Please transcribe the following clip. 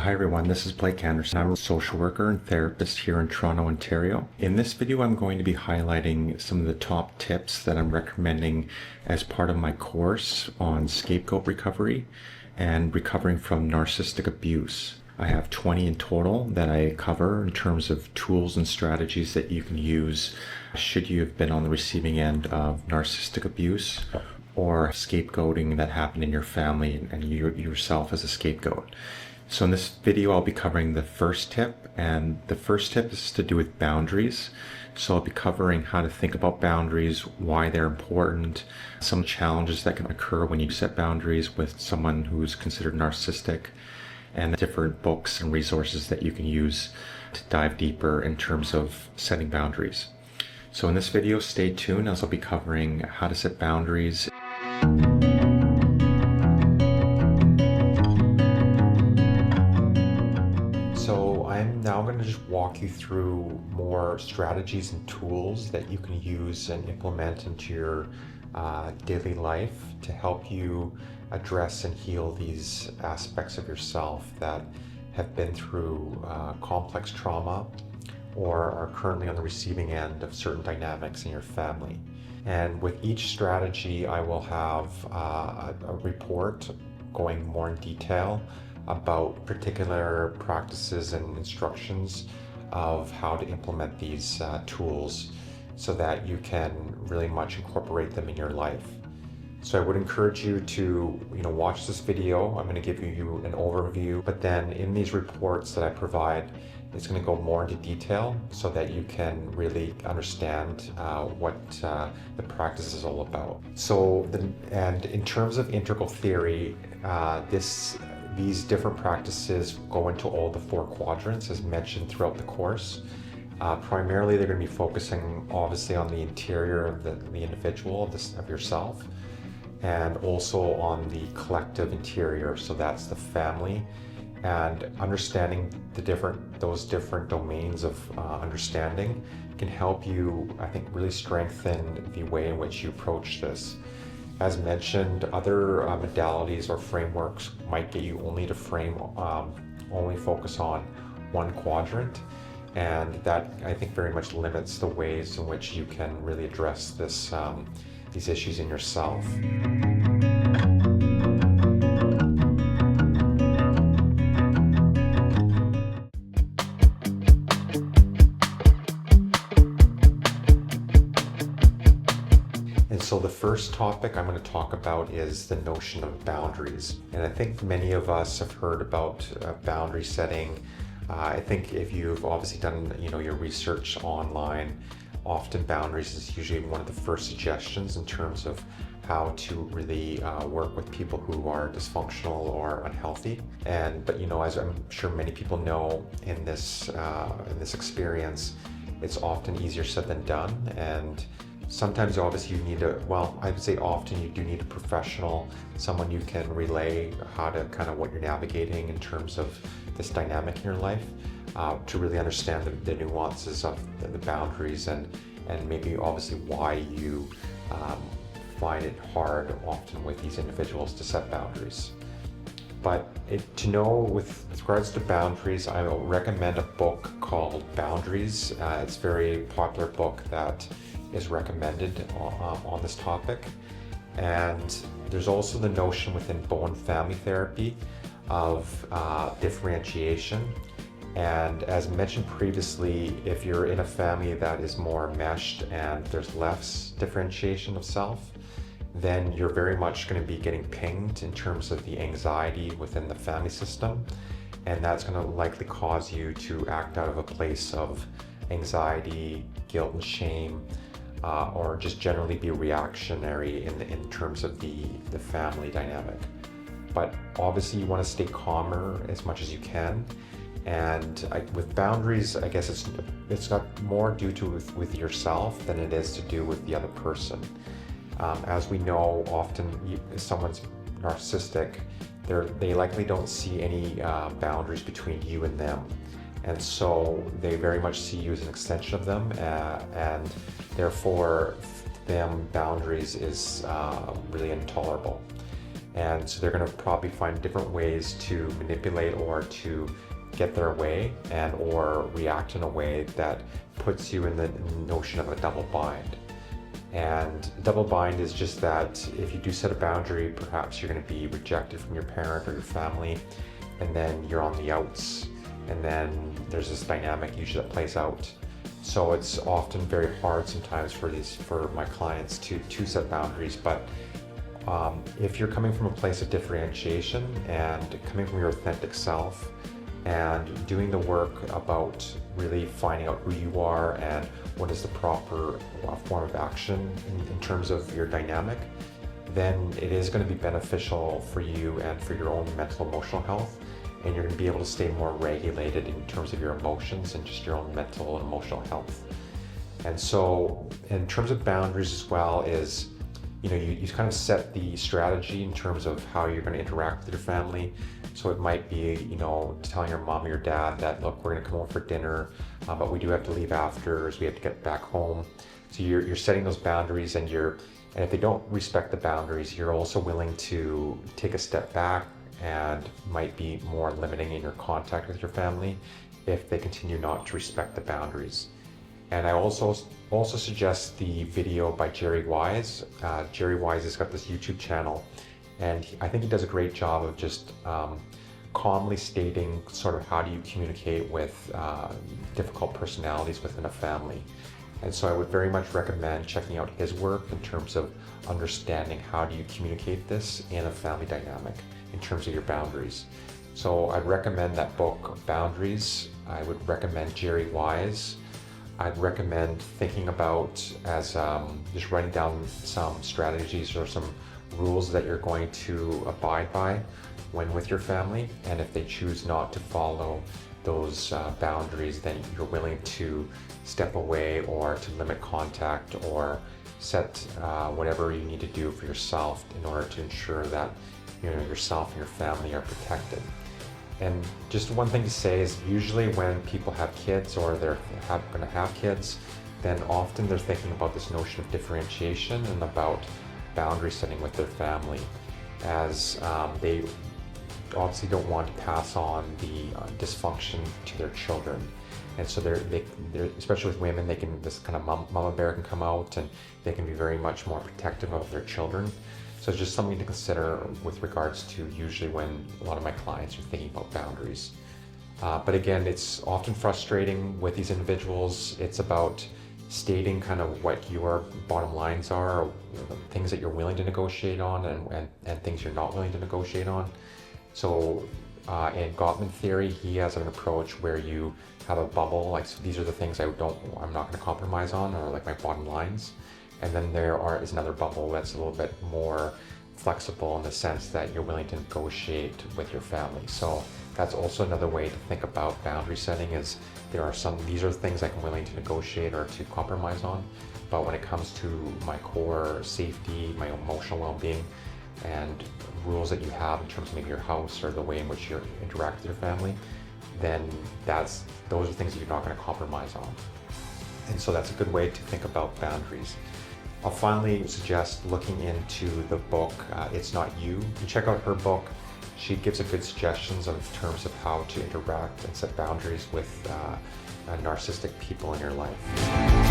Hi everyone, this is Blake Anderson. I'm a social worker and therapist here in Toronto, Ontario. In this video, I'm going to be highlighting some of the top tips that I'm recommending as part of my course on Scapegoat recovery and recovering from narcissistic abuse. I have 20 in total that I cover in terms of tools and strategies that you can use should you have been on the receiving end of narcissistic abuse or scapegoating that happened in your family and you yourself as a scapegoat. So in this video, I'll be covering the first tip, and the first tip is to do with boundaries. So I'll be covering how to think about boundaries, why they're important, some challenges that can occur when you set boundaries with someone who's considered narcissistic, and different books and resources that you can use to dive deeper in terms of setting boundaries. So in this video, stay tuned as I'll be covering how to set boundaries. So I'm now going to just walk you through more strategies and tools that you can use and implement into your daily life to help you address and heal these aspects of yourself that have been through complex trauma or are currently on the receiving end of certain dynamics in your family. And with each strategy, I will have a report going more in detail about particular practices and instructions of how to implement these tools so that you can really much incorporate them in your life. So I would encourage you to watch this video. I'm going to give you an overview, but then in these reports that I provide, it's going to go more into detail so that you can really understand what the practice is all about. And in terms of integral theory, these different practices go into all the 4 quadrants as mentioned throughout the course. Primarily, they're going to be focusing obviously on the interior of the individual, of yourself, and also on the collective interior, so that's the family, and understanding those different domains of understanding can help you, I think, really strengthen the way in which you approach this. As mentioned, other modalities or frameworks might get you only to only focus on one quadrant, and that I think very much limits the ways in which you can really address these issues in yourself. And so the first topic I'm going to talk about is the notion of boundaries. And I think many of us have heard about boundary setting. I think if you've obviously done your research online, often boundaries is usually one of the first suggestions in terms of how to really work with people who are dysfunctional or unhealthy. But as I'm sure many people know in this experience, it's often easier said than done. And sometimes obviously you need I would say often you do need a professional, someone you can relay what you're navigating in terms of this dynamic in your life, to really understand the nuances of the boundaries and maybe obviously why you find it hard often with these individuals to set boundaries. But to know with regards to boundaries, I will recommend a book called Boundaries. It's a very popular book that is recommended on this topic. And there's also the notion within bone family therapy of differentiation. And as mentioned previously, if you're in a family that is more meshed and there's less differentiation of self, then you're very much going to be getting pinged in terms of the anxiety within the family system. And that's going to likely cause you to act out of a place of anxiety, guilt and shame, or just generally be reactionary in terms of the family dynamic. But obviously you want to stay calmer as much as you can. And with boundaries, I guess it's got more to do with yourself than it is to do with the other person. As we know, often if someone's narcissistic, they likely don't see any boundaries between you and them. And so they very much see you as an extension of them, and therefore them boundaries is really intolerable. And so they're going to probably find different ways to manipulate or to get their way and or react in a way that puts you in the notion of a double bind. And double bind is just that if you do set a boundary, perhaps you're going to be rejected from your parent or your family, and then you're on the outs, and then there's this dynamic usually that plays out. So it's often very hard sometimes for my clients to set boundaries, but if you're coming from a place of differentiation and coming from your authentic self and doing the work about really finding out who you are and what is the proper form of action in terms of your dynamic, then it is going to be beneficial for you and for your own mental emotional health, and you're going to be able to stay more regulated in terms of your emotions and just your own mental and emotional health. And so in terms of boundaries as well is, you kind of set the strategy in terms of how you're going to interact with your family. So it might be, telling your mom or your dad that, look, we're going to come over for dinner, but we do have to leave after as we have to get back home. So you're setting those boundaries, and if they don't respect the boundaries, you're also willing to take a step back and might be more limiting in your contact with your family if they continue not to respect the boundaries. And I also suggest the video by Jerry Wise. Jerry Wise has got this YouTube channel, and I think he does a great job of just calmly stating sort of how do you communicate with difficult personalities within a family. And so I would very much recommend checking out his work in terms of understanding how do you communicate this in a family dynamic in terms of your boundaries. So I'd recommend that book, Boundaries. I would recommend Jerry Wise. I'd recommend thinking about as just writing down some strategies or some rules that you're going to abide by when with your family. And if they choose not to follow those boundaries, then you're willing to step away or to limit contact or set whatever you need to do for yourself in order to ensure that yourself and your family are protected. And just one thing to say is usually when people have kids or they're going to have kids, then often they're thinking about this notion of differentiation and about boundary setting with their family, as they obviously don't want to pass on the dysfunction to their children. And so they're especially with women, this kind of mama bear can come out, and they can be very much more protective of their children. So it's just something to consider with regards to usually when a lot of my clients are thinking about boundaries. But again, it's often frustrating with these individuals. It's about stating kind of what your bottom lines are, or things that you're willing to negotiate on and things you're not willing to negotiate on. So in Gottman theory, he has an approach where you have a bubble, like, so these are the things I'm not going to compromise on, or like my bottom lines. And then there is another bubble that's a little bit more flexible in the sense that you're willing to negotiate with your family. So that's also another way to think about boundary setting, is these are things I'm willing to negotiate or to compromise on. But when it comes to my core safety, my emotional well-being, and rules that you have in terms of maybe your house or the way in which you interact with your family, then those are things that you're not going to compromise on. And so that's a good way to think about boundaries. I'll finally suggest looking into the book, It's Not You. You check out her book. She gives a good suggestions in terms of how to interact and set boundaries with narcissistic people in your life.